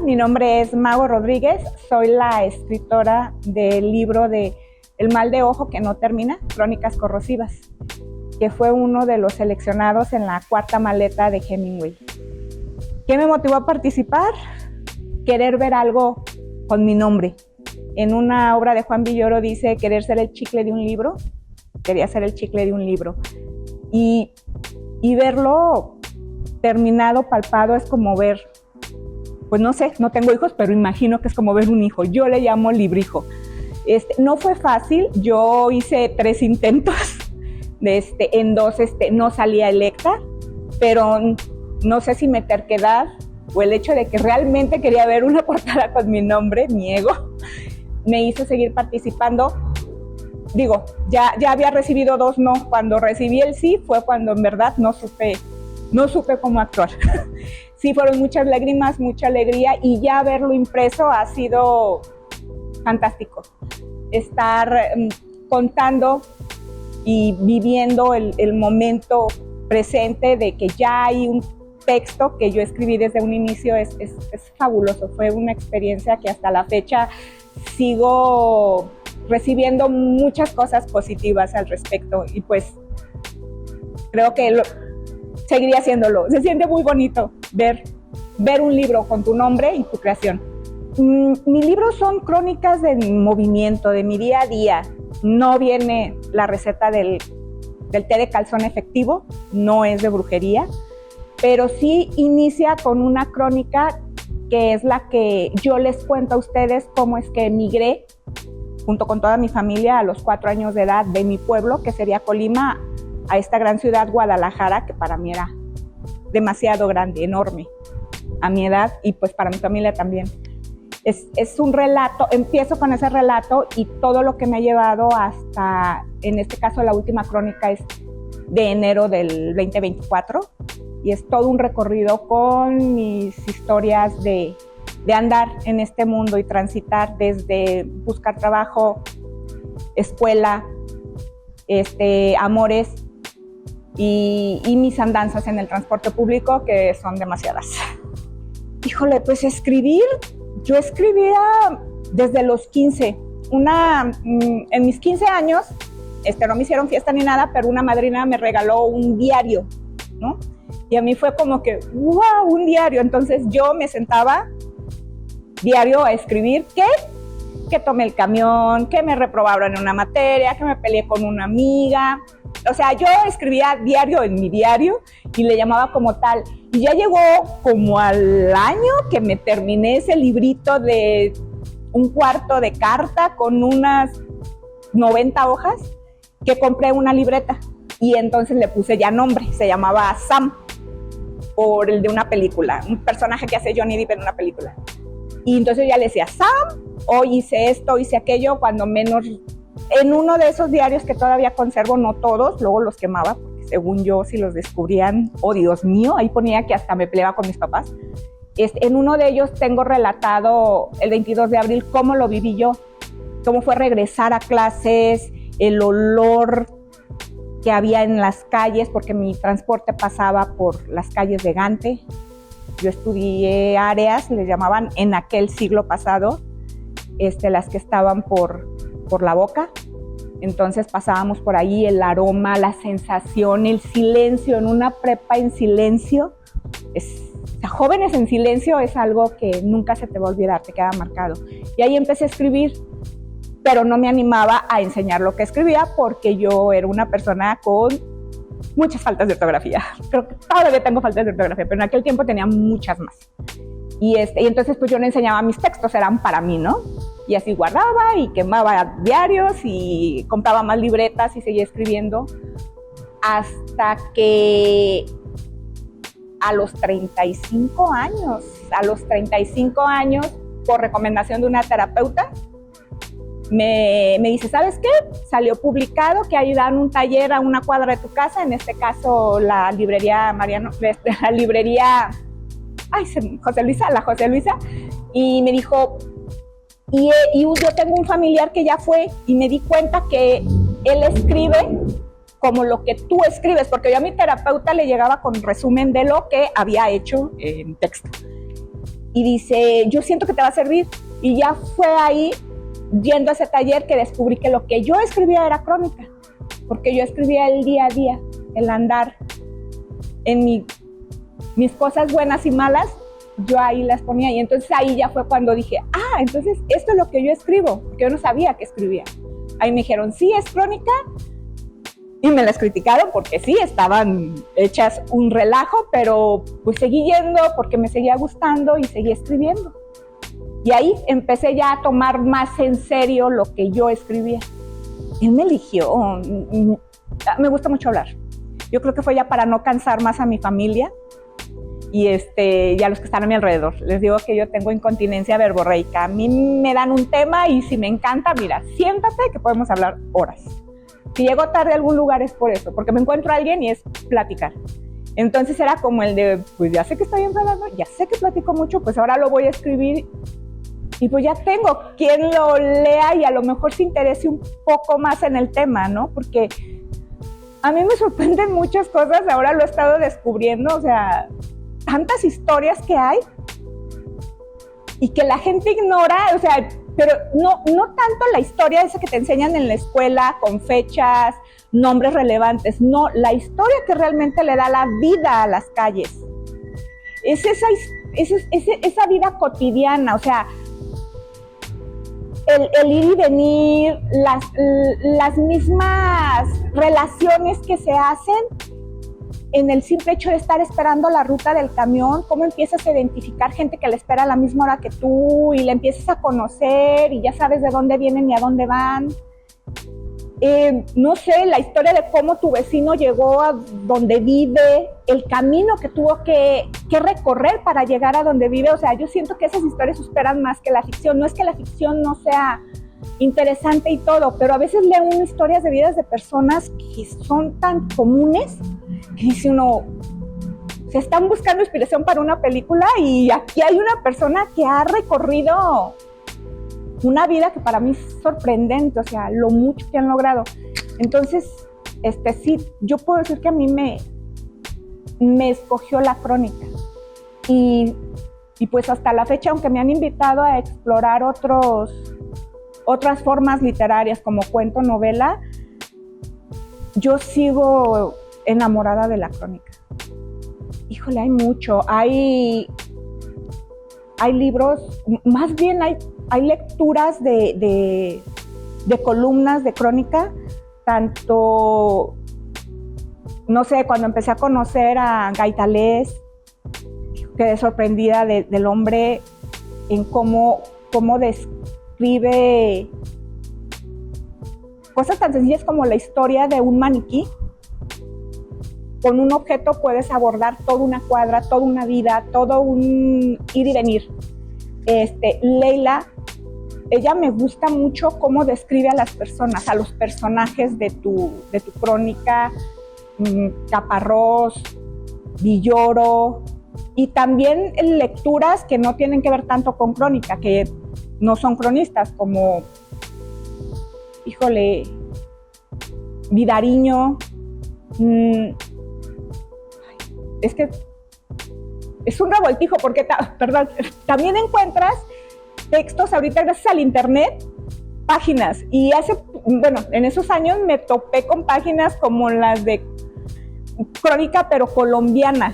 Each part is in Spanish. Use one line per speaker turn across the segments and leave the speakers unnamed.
mi nombre es Mago Rodríguez, soy la escritora del libro de El mal de ojo que no termina, Crónicas corrosivas, que fue uno de los seleccionados en la cuarta maleta de Hemingway. ¿Qué me motivó a participar? Querer ver algo con mi nombre. En una obra de Juan Villoro dice querer ser el chicle de un libro. Quería ser el chicle de un libro. Y verlo terminado, palpado, es como ver, pues no sé, no tengo hijos, pero imagino que es como ver un hijo. Yo le llamo librijo. No fue fácil, yo hice 3 intentos, en 2 no salía electa, pero no sé si mi terquedad o el hecho de que realmente quería ver una portada con mi nombre, mi ego, me hizo seguir participando. Digo, ya había recibido 2 no. Cuando recibí el sí fue cuando en verdad no supe cómo actuar. Sí, fueron muchas lágrimas, mucha alegría, y ya verlo impreso ha sido fantástico. Estar contando y viviendo el momento presente de que ya hay un texto que yo escribí desde un inicio es fabuloso. Fue una experiencia que hasta la fecha sigo recibiendo muchas cosas positivas al respecto, y pues creo que seguiría haciéndolo. Se siente muy bonito ver un libro con tu nombre y tu creación. Mis libros son crónicas de movimiento, de mi día a día. No viene la receta del té de calzón efectivo, no es de brujería, pero sí inicia con una crónica que es la que yo les cuento a ustedes cómo es que emigré junto con toda mi familia a los 4 años de edad de mi pueblo, que sería Colima, a esta gran ciudad Guadalajara, que para mí era demasiado grande, enorme a mi edad, y pues para mi familia también. Es un relato, empiezo con ese relato y todo lo que me ha llevado hasta, en este caso la última crónica es de enero del 2024, y es todo un recorrido con mis historias de andar en este mundo y transitar desde buscar trabajo, escuela, amores y mis andanzas en el transporte público, que son demasiadas. Híjole, pues yo escribía desde los 15. En mis 15 años, no me hicieron fiesta ni nada, pero una madrina me regaló un diario, ¿no? Y a mí fue como que, ¡wow!, un diario. Entonces yo me sentaba diario a escribir que tomé el camión, que me reprobaron en una materia, que me peleé con una amiga. O sea, yo escribía diario en mi diario y le llamaba como tal. Y ya llegó como al año que me terminé ese librito de un cuarto de carta con unas 90 hojas, que compré una libreta y entonces le puse ya nombre. Se llamaba Sam, por el de una película, un personaje que hace Johnny Depp en una película. Y entonces ya le decía, Sam, hoy hice esto, hice aquello, cuando menos. En uno de esos diarios que todavía conservo, no todos, luego los quemaba, porque según yo, si los descubrían, oh Dios mío, ahí ponía que hasta me peleaba con mis papás. En uno de ellos tengo relatado el 22 de abril cómo lo viví yo, cómo fue regresar a clases, el olor que había en las calles, porque mi transporte pasaba por las calles de Gante. Yo estudié áreas, les llamaban en aquel siglo pasado, las que estaban por la Boca. Entonces pasábamos por ahí, el aroma, la sensación, el silencio, en una prepa en silencio. Jóvenes en silencio es algo que nunca se te va a olvidar, te queda marcado. Y ahí empecé a escribir, pero no me animaba a enseñar lo que escribía porque yo era una persona con muchas faltas de ortografía. Creo que todavía tengo faltas de ortografía, pero en aquel tiempo tenía muchas más. Y entonces pues yo no enseñaba mis textos, eran para mí, ¿no? Y así guardaba y quemaba diarios y compraba más libretas y seguía escribiendo hasta que a los 35 años, por recomendación de una terapeuta, me dice, ¿sabes qué? Salió publicado que ahí dan un taller a una cuadra de tu casa, en este caso la librería José Luisa, y me dijo, y yo tengo un familiar que ya fue, y me di cuenta que él escribe como lo que tú escribes, porque yo a mi terapeuta le llegaba con resumen de lo que había hecho en texto. y dice, yo siento que te va a servir. Y ya fue ahí, yendo a ese taller, que descubrí que lo que yo escribía era crónica, porque yo escribía el día a día, el andar, en mis cosas buenas y malas, yo ahí las ponía. Y entonces ahí ya fue cuando dije, entonces esto es lo que yo escribo, porque yo no sabía que escribía. Ahí me dijeron, sí, es crónica, y me las criticaron porque sí, estaban hechas un relajo, pero pues seguí yendo porque me seguía gustando y seguí escribiendo. Y ahí empecé ya a tomar más en serio lo que yo escribía. Él me eligió, me gusta mucho hablar. Yo creo que fue ya para no cansar más a mi familia y a los que están a mi alrededor. Les digo que yo tengo incontinencia verborreica. A mí me dan un tema y si me encanta, mira, siéntate que podemos hablar horas. Si llego tarde a algún lugar es por eso, porque me encuentro a alguien y es platicar. Entonces era como el de, pues ya sé que estoy enfadando, ya sé que platico mucho, pues ahora lo voy a escribir y pues ya tengo quien lo lea y a lo mejor se interese un poco más en el tema, ¿no? Porque a mí me sorprenden muchas cosas, ahora lo he estado descubriendo, o sea, tantas historias que hay y que la gente ignora, o sea, pero no tanto la historia esa que te enseñan en la escuela con fechas, nombres relevantes, no, la historia que realmente le da la vida a las calles. Es esa vida cotidiana, o sea, el ir y venir, las mismas relaciones que se hacen en el simple hecho de estar esperando la ruta del camión, cómo empiezas a identificar gente que le espera a la misma hora que tú y le empiezas a conocer y ya sabes de dónde vienen y a dónde van. No sé, la historia de cómo tu vecino llegó a donde vive, el camino que tuvo que recorrer para llegar a donde vive. O sea, yo siento que esas historias superan más que la ficción. No es que la ficción no sea interesante y todo, pero a veces leo unas historias de vidas de personas que son tan comunes que dice uno, se están buscando inspiración para una película y aquí hay una persona que ha recorrido una vida que para mí es sorprendente, o sea, lo mucho que han logrado. Entonces, sí, yo puedo decir que a mí me escogió la crónica. Y pues hasta la fecha, aunque me han invitado a explorar otras formas literarias como cuento, novela, yo sigo enamorada de la crónica. Híjole, hay mucho, hay libros, más bien hay lecturas de columnas de crónica, tanto, no sé, cuando empecé a conocer a Gaitalés, quedé sorprendida del hombre en cómo describe cosas tan sencillas como la historia de un maniquí. Con un objeto puedes abordar toda una cuadra, toda una vida, todo un ir y venir. Leila, ella me gusta mucho cómo describe a las personas, a los personajes de tu crónica, Caparrós, Villoro, y también lecturas que no tienen que ver tanto con crónica, que no son cronistas, como, híjole, Vidariño. Es que es un revoltijo porque, también encuentras textos ahorita gracias al internet, páginas, y en esos años me topé con páginas como las de crónica pero colombiana.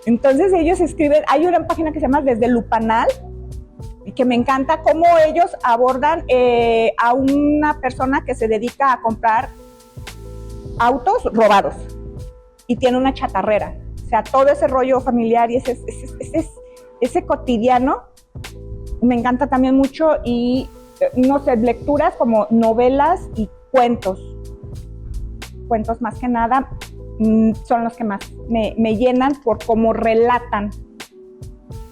Entonces ellos escriben, hay una página que se llama Desde Lupanal, y que me encanta cómo ellos abordan a una persona que se dedica a comprar autos robados y tiene una chatarrera. O sea, todo ese rollo familiar y ese cotidiano me encanta también mucho. Y no sé, lecturas como novelas y cuentos más que nada son los que más me llenan por cómo relatan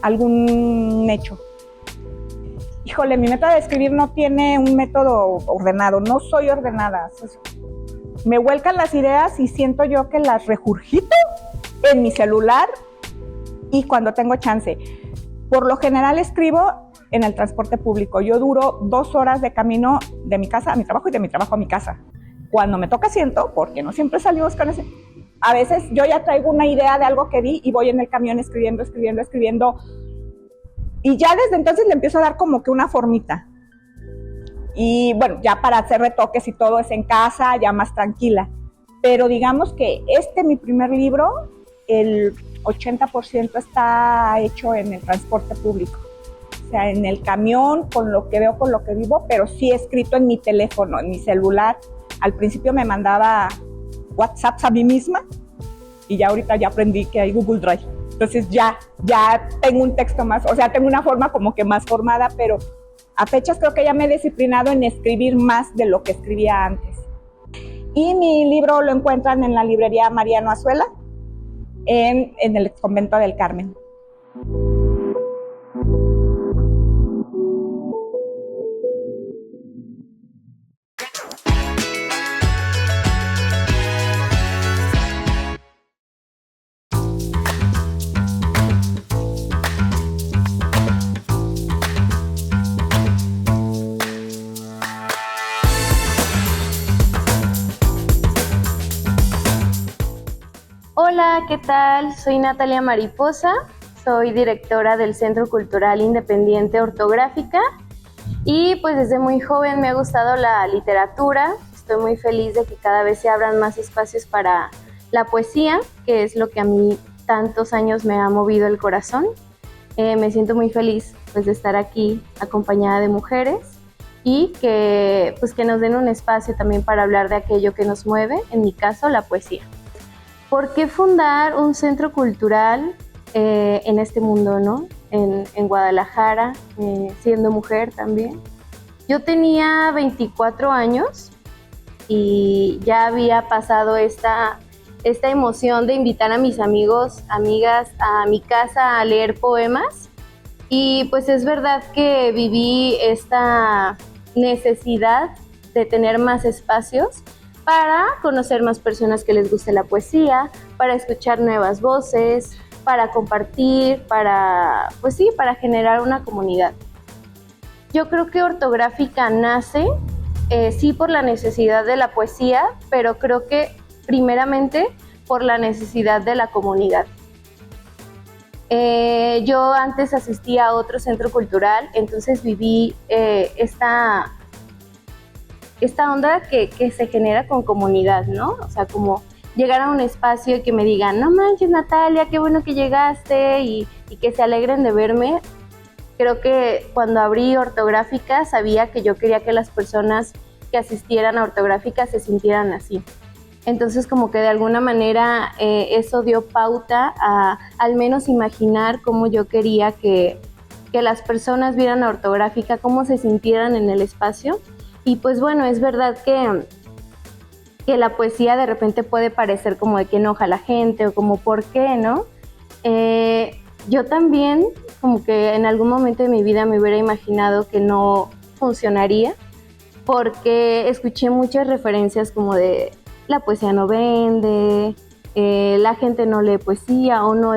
algún hecho. Híjole, mi método de escribir no tiene un método ordenado, no soy ordenada. Me vuelcan las ideas y siento yo que las regurgito en mi celular y cuando tengo chance. Por lo general escribo en el transporte público. Yo duro 2 horas de camino de mi casa a mi trabajo y de mi trabajo a mi casa. Cuando me toca asiento, porque no siempre salimos con ese, a veces yo ya traigo una idea de algo que vi y voy en el camión escribiendo Y ya desde entonces le empiezo a dar como que una formita. Y bueno, ya para hacer retoques y todo es en casa, ya más tranquila. Pero digamos que mi primer libro, el 80% está hecho en el transporte público. O sea, en el camión, con lo que veo, con lo que vivo, pero sí escrito en mi teléfono, en mi celular. Al principio me mandaba WhatsApps a mí misma y ya ahorita ya aprendí que hay Google Drive. Entonces ya tengo un texto más, o sea, tengo una forma como que más formada, pero a fechas creo que ya me he disciplinado en escribir más de lo que escribía antes. Y mi libro lo encuentran en la librería Mariano Azuela, en el Convento del Carmen.
Hola, ¿qué tal? Soy Natalia Mariposa, soy directora del Centro Cultural Independiente Ortográfica y pues desde muy joven me ha gustado la literatura. Estoy muy feliz de que cada vez se abran más espacios para la poesía, que es lo que a mí tantos años me ha movido el corazón. Me siento muy feliz pues de estar aquí acompañada de mujeres y que nos den un espacio también para hablar de aquello que nos mueve, en mi caso la poesía. ¿Por qué fundar un centro cultural en este mundo, ¿no? En Guadalajara, siendo mujer también? Yo tenía 24 años y ya había pasado esta emoción de invitar a mis amigos, amigas a mi casa a leer poemas. Y pues es verdad que viví esta necesidad de tener más espacios para conocer más personas que les guste la poesía, para escuchar nuevas voces, para compartir, para generar una comunidad. Yo creo que Ortográfica nace, sí por la necesidad de la poesía, pero creo que primeramente por la necesidad de la comunidad. Yo antes asistía a otro centro cultural, entonces viví esta onda que se genera con comunidad, ¿no? O sea, como llegar a un espacio y que me digan, no manches Natalia, qué bueno que llegaste y que se alegren de verme. Creo que cuando abrí Ortográfica sabía que yo quería que las personas que asistieran a Ortográfica se sintieran así. Entonces como que de alguna manera eso dio pauta a al menos imaginar cómo yo quería que las personas vieran a Ortográfica, cómo se sintieran en el espacio. Y pues bueno, es verdad que la poesía de repente puede parecer como de que enoja a la gente o como ¿por qué, no? Yo también como que en algún momento de mi vida me hubiera imaginado que no funcionaría porque escuché muchas referencias como de la poesía no vende, la gente no lee poesía o no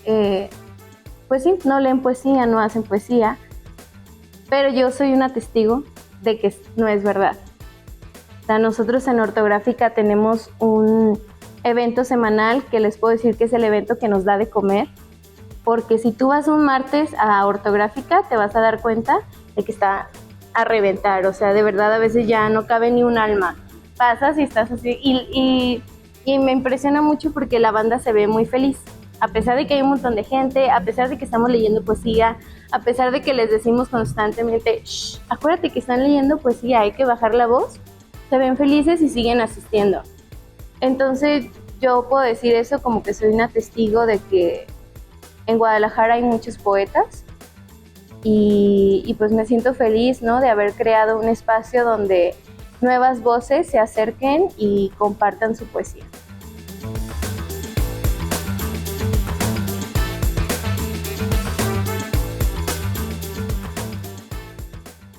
leen poesía, no hacen poesía, pero yo soy una testigo de que no es verdad. O sea, nosotros en Ortográfica tenemos un evento semanal que les puedo decir que es el evento que nos da de comer, porque si tú vas un martes a Ortográfica te vas a dar cuenta de que está a reventar, o sea, de verdad a veces ya no cabe ni un alma. Pasas y estás así y me impresiona mucho porque la banda se ve muy feliz. A pesar de que hay un montón de gente, a pesar de que estamos leyendo poesía, a pesar de que les decimos constantemente, shh, acuérdate que están leyendo poesía, hay que bajar la voz, se ven felices y siguen asistiendo. Entonces yo puedo decir eso como que soy una testigo de que en Guadalajara hay muchos poetas y pues me siento feliz, ¿no? De haber creado un espacio donde nuevas voces se acerquen y compartan su poesía.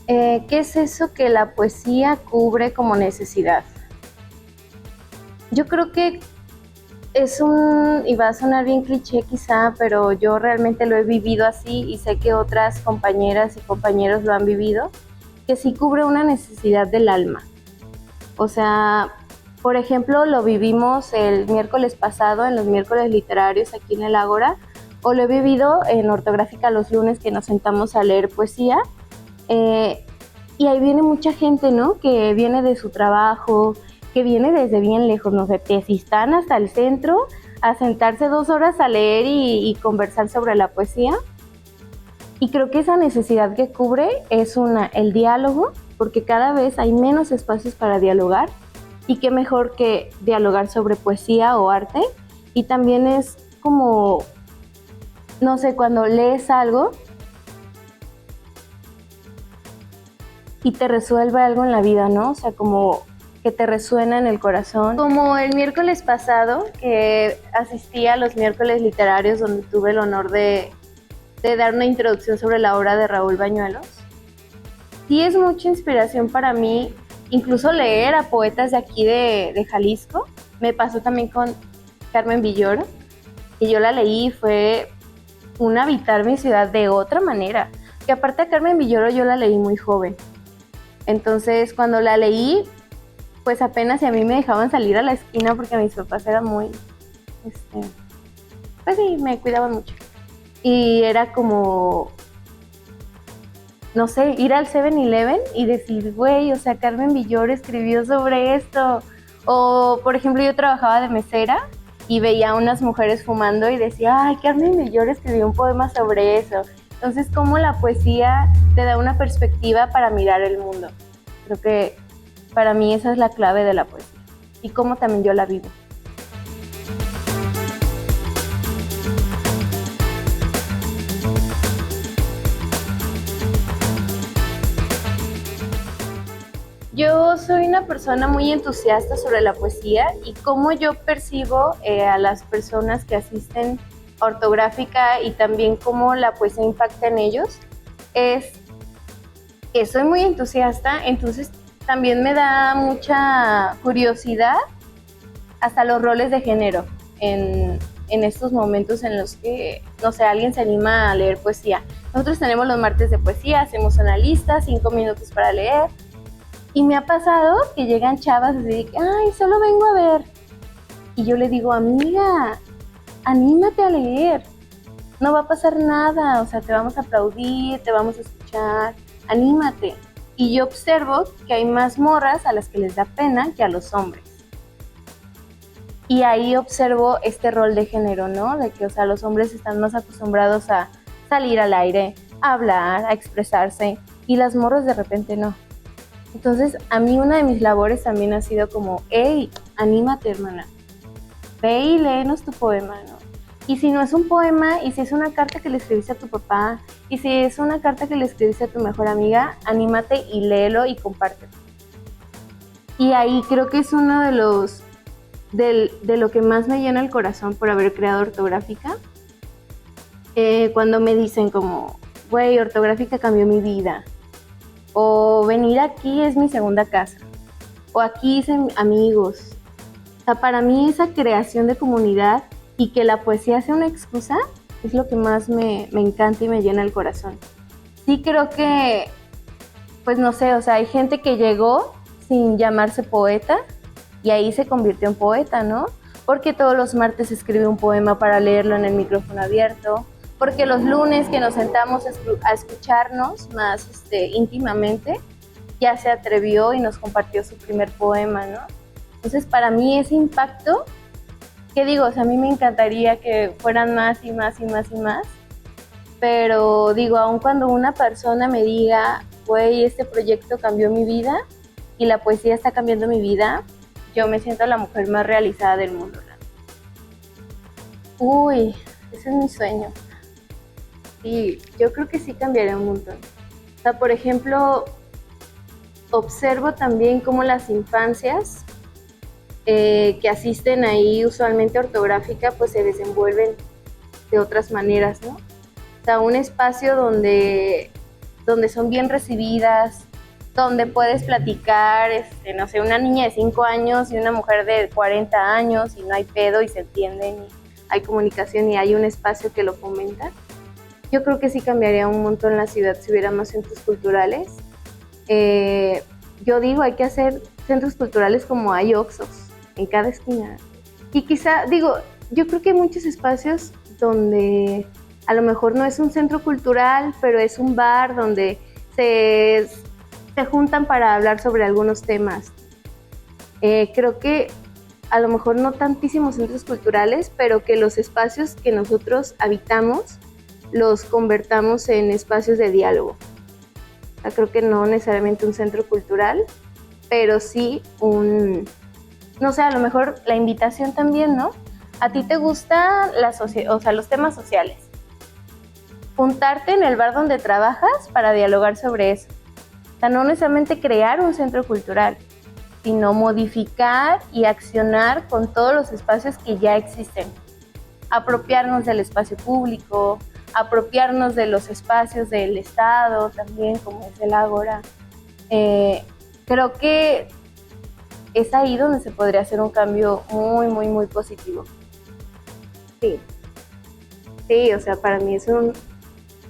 ¿Qué es eso que la poesía cubre como necesidad? Yo creo que y va a sonar bien cliché quizá, pero yo realmente lo he vivido así y sé que otras compañeras y compañeros lo han vivido, que sí cubre una necesidad del alma. O sea, por ejemplo, lo vivimos el miércoles pasado en los miércoles literarios aquí en el Ágora, o lo he vivido en Ortográfica los lunes que nos sentamos a leer poesía, y ahí viene mucha gente, ¿no? Que viene de su trabajo, que viene desde bien lejos, no sé, si están hasta el centro a sentarse 2 horas a leer y conversar sobre la poesía. Y creo que esa necesidad que cubre es el diálogo, porque cada vez hay menos espacios para dialogar, y qué mejor que dialogar sobre poesía o arte. Y también es como, no sé, cuando lees algo y te resuelve algo en la vida, ¿no? O sea, como que te resuena en el corazón. Como el miércoles pasado, que asistí a los miércoles literarios, donde tuve el honor de dar una introducción sobre la obra de Raúl Bañuelos. Sí es mucha inspiración para mí, incluso leer a poetas de aquí de Jalisco. Me pasó también con Carmen Villoro, que yo la leí y fue un habitar mi ciudad de otra manera. Que aparte a Carmen Villoro yo la leí muy joven. Entonces cuando la leí, pues apenas si a mí me dejaban salir a la esquina porque mis papás eran muy, pues sí, me cuidaban mucho. Y era como, no sé, ir al 7-Eleven y decir, güey, o sea, Carmen Villoro escribió sobre esto. O, por ejemplo, yo trabajaba de mesera y veía a unas mujeres fumando y decía, ay, Carmen Villoro escribió un poema sobre eso. Entonces, cómo la poesía te da una perspectiva para mirar el mundo. Creo que para mí esa es la clave de la poesía y cómo también yo la vivo. Yo soy una persona muy entusiasta sobre la poesía, y cómo yo percibo a las personas que asisten a Ortográfica y también cómo la poesía impacta en ellos es que soy muy entusiasta, entonces también me da mucha curiosidad hasta los roles de género en estos momentos en los que, no sé, alguien se anima a leer poesía. Nosotros tenemos los martes de poesía, hacemos una lista, 5 minutos para leer. Y me ha pasado que llegan chavas así de que, ay, solo vengo a ver. Y yo le digo, amiga, anímate a leer. No va a pasar nada, o sea, te vamos a aplaudir, te vamos a escuchar, anímate. Y yo observo que hay más morras a las que les da pena que a los hombres. Y ahí observo este rol de género, ¿no? De que, o sea, los hombres están más acostumbrados a salir al aire, a hablar, a expresarse, y las morras de repente no. Entonces, a mí una de mis labores también ha sido como, hey, anímate, hermana, ve y léenos tu poema, ¿no? Y si no es un poema, y si es una carta que le escribiste a tu papá, y si es una carta que le escribiste a tu mejor amiga, anímate y léelo y compártelo. Y ahí creo que es uno de los, de lo que más me llena el corazón por haber creado Ortográfica, cuando me dicen como, güey, Ortográfica cambió mi vida, o venir aquí es mi segunda casa, o aquí hice amigos. O sea, para mí esa creación de comunidad y que la poesía sea una excusa es lo que más me encanta y me llena el corazón. Sí creo que, pues no sé, o sea, hay gente que llegó sin llamarse poeta y ahí se convirtió en poeta, ¿no? Porque todos los martes escribe un poema para leerlo en el micrófono abierto, porque los lunes que nos sentamos a escucharnos más íntimamente, ya se atrevió y nos compartió su primer poema, ¿no? Entonces, para mí ese impacto, ¿qué digo? O sea, a mí me encantaría que fueran más y más y más y más, pero digo, aun cuando una persona me diga, güey, este proyecto cambió mi vida y la poesía está cambiando mi vida, yo me siento la mujer más realizada del mundo. Uy, ese es mi sueño. Sí, yo creo que sí cambiaría un montón. O sea, por ejemplo, observo también cómo las infancias que asisten ahí usualmente a Ortográfica, pues se desenvuelven de otras maneras, ¿no? O sea, un espacio donde son bien recibidas, donde puedes platicar, no sé, una niña de 5 años y una mujer de 40 años y no hay pedo y se entienden y hay comunicación y hay un espacio que lo fomenta. Yo creo que sí cambiaría un montón la ciudad si hubiera más centros culturales. Yo digo, hay que hacer centros culturales como hay Oxxos en cada esquina. Y quizá, digo, yo creo que hay muchos espacios donde a lo mejor no es un centro cultural, pero es un bar donde se juntan para hablar sobre algunos temas. Creo que a lo mejor no tantísimos centros culturales, pero que los espacios que nosotros habitamos los convertamos en espacios de diálogo. O sea, creo que no necesariamente un centro cultural, pero sí no sé, a lo mejor la invitación también, ¿no? A ti te gustan los temas sociales. Juntarte en el bar donde trabajas para dialogar sobre eso. O sea, no necesariamente crear un centro cultural, sino modificar y accionar con todos los espacios que ya existen. Apropiarnos del espacio público, apropiarnos de los espacios del Estado también, como es el Ágora. Creo que es ahí donde se podría hacer un cambio muy, muy, muy positivo. Sí. Sí, o sea, para mí es un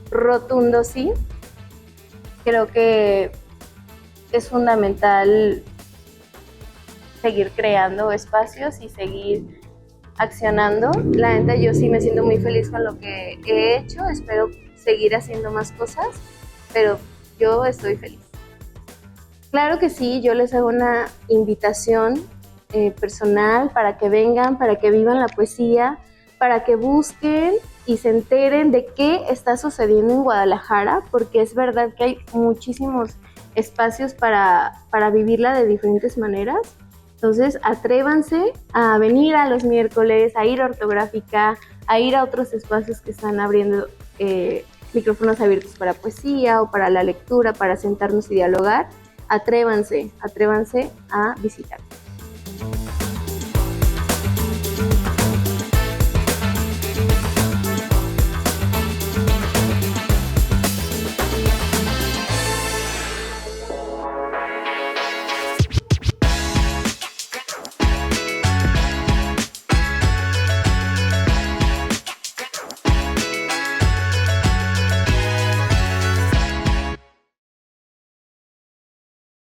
rotundo sí. Creo que es fundamental seguir creando espacios y seguir accionando. La neta, yo sí me siento muy feliz con lo que he hecho. Espero seguir haciendo más cosas, pero yo estoy feliz. Claro que sí, yo les hago una invitación personal para que vengan, para que vivan la poesía, para que busquen y se enteren de qué está sucediendo en Guadalajara, porque es verdad que hay muchísimos espacios para vivirla de diferentes maneras. Entonces, atrévanse a venir a los miércoles, a ir a Ortográfica, a ir a otros espacios que están abriendo micrófonos abiertos para poesía o para la lectura, para sentarnos y dialogar. Atrévanse a visitar.